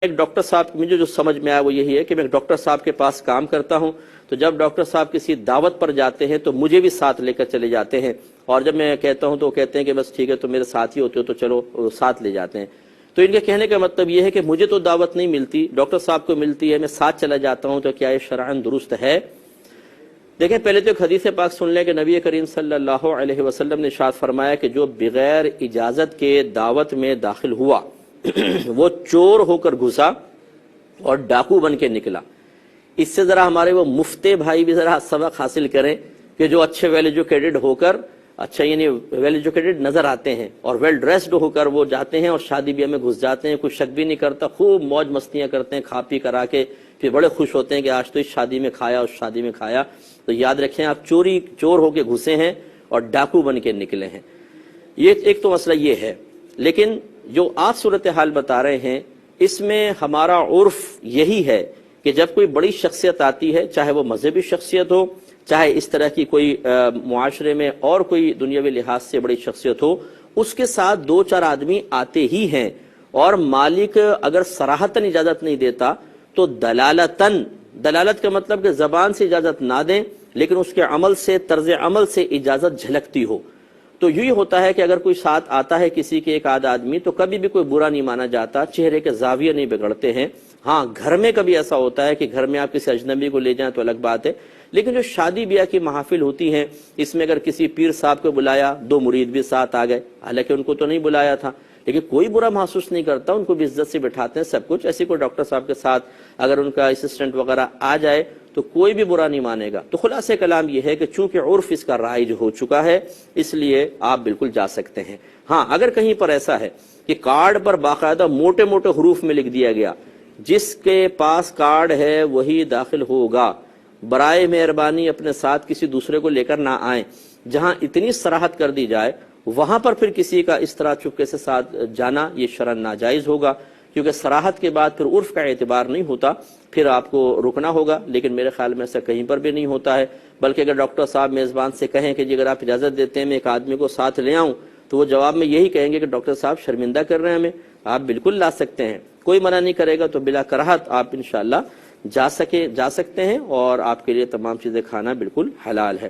ایک ڈاکٹر صاحب مجھے جو سمجھ میں آیا وہ یہی ہے کہ میں ایک ڈاکٹر صاحب کے پاس کام کرتا ہوں، تو جب ڈاکٹر صاحب کسی دعوت پر جاتے ہیں تو مجھے بھی ساتھ لے کر چلے جاتے ہیں، اور جب میں کہتا ہوں تو وہ کہتے ہیں کہ بس ٹھیک ہے تو میرے ساتھ ہی ہوتے ہو تو چلو ساتھ لے جاتے ہیں۔ تو ان کے کہنے کا مطلب یہ ہے کہ مجھے تو دعوت نہیں ملتی، ڈاکٹر صاحب کو ملتی ہے، میں ساتھ چلا جاتا ہوں، تو کیا یہ شرعاً درست ہے؟ دیکھیں پہلے تو ایک حدیث پاک سن لیں کہ نبی کریم صلی اللہ علیہ وسلم نے ارشاد فرمایا کہ جو بغیر اجازت کے دعوت میں داخل ہوا وہ چور ہو کر گھسا اور ڈاکو بن کے نکلا۔ اس سے ذرا ہمارے وہ مفتے بھائی بھی ذرا سبق حاصل کریں کہ جو اچھے ویل ایجوکیٹڈ ہو کر یعنی ویل ایجوکیٹڈ نظر آتے ہیں اور ویل ڈریسڈ ہو کر وہ جاتے ہیں اور شادی بیاہ میں گھس جاتے ہیں، کوئی شک بھی نہیں کرتا، خوب موج مستیاں کرتے ہیں، کھا پی کرا کے پھر بڑے خوش ہوتے ہیں کہ آج تو اس شادی میں کھایا اس شادی میں کھایا۔ تو یاد رکھیں آپ چور ہو کے گھسے ہیں اور ڈاکو بن کے نکلے ہیں۔ یہ ایک تو مسئلہ یہ ہے، لیکن جو آپ صورتحال بتا رہے ہیں اس میں ہمارا عرف یہی ہے کہ جب کوئی بڑی شخصیت آتی ہے، چاہے وہ مذہبی شخصیت ہو، چاہے اس طرح کی کوئی معاشرے میں اور کوئی دنیاوی لحاظ سے بڑی شخصیت ہو، اس کے ساتھ دو چار آدمی آتے ہی ہیں، اور مالک اگر صراحتاً اجازت نہیں دیتا تو دلالت کا مطلب کہ زبان سے اجازت نہ دیں لیکن اس کے عمل سے، طرز عمل سے اجازت جھلکتی ہو۔ تو یہی ہوتا ہے کہ اگر کوئی ساتھ آتا ہے کسی کے ایک آدھ آدمی تو کبھی بھی کوئی برا نہیں مانا جاتا، چہرے کے زاویے نہیں بگڑتے ہیں۔ ہاں گھر میں کبھی ایسا ہوتا ہے کہ گھر میں آپ کسی اجنبی کو لے جائیں تو الگ بات ہے، لیکن جو شادی بیاہ کی محافل ہوتی ہیں اس میں اگر کسی پیر صاحب کو بلایا، دو مرید بھی ساتھ آ گئے، حالانکہ ان کو تو نہیں بلایا تھا، لیکن کوئی برا محسوس نہیں کرتا، ان کو بھی عزت سے بٹھاتے ہیں سب کچھ۔ ایسے کوئی ڈاکٹر صاحب کے ساتھ اگر ان کا اسسٹنٹ وغیرہ آ جائے تو کوئی بھی برا نہیں مانے گا۔ تو خلاصہ کلام یہ ہے کہ چونکہ عرف اس کا رائج ہو چکا ہے اس لیے آپ بالکل جا سکتے ہیں۔ ہاں اگر کہیں پر ایسا ہے کہ کارڈ پر باقاعدہ موٹے موٹے حروف میں لکھ دیا گیا جس کے پاس کارڈ ہے وہی داخل ہوگا، برائے مہربانی اپنے ساتھ کسی دوسرے کو لے کر نہ آئیں، جہاں اتنی صراحت کر دی جائے وہاں پر پھر کسی کا اس طرح چپکے سے ساتھ جانا یہ شرعاً ناجائز ہوگا، کیونکہ صراحت کے بعد پھر عرف کا اعتبار نہیں ہوتا، پھر آپ کو رکنا ہوگا۔ لیکن میرے خیال میں ایسا کہیں پر بھی نہیں ہوتا ہے، بلکہ اگر ڈاکٹر صاحب میزبان سے کہیں کہ جی اگر آپ اجازت دیتے ہیں میں ایک آدمی کو ساتھ لے آؤں، تو وہ جواب میں یہی کہیں گے کہ ڈاکٹر صاحب شرمندہ کر رہے ہیں ہمیں، آپ بالکل لا سکتے ہیں، کوئی منع نہیں کرے گا، تو بلا کراہت آپ انشاءاللہ جا سکتے ہیں، اور آپ کے لیے تمام چیزیں کھانا بالکل حلال ہے۔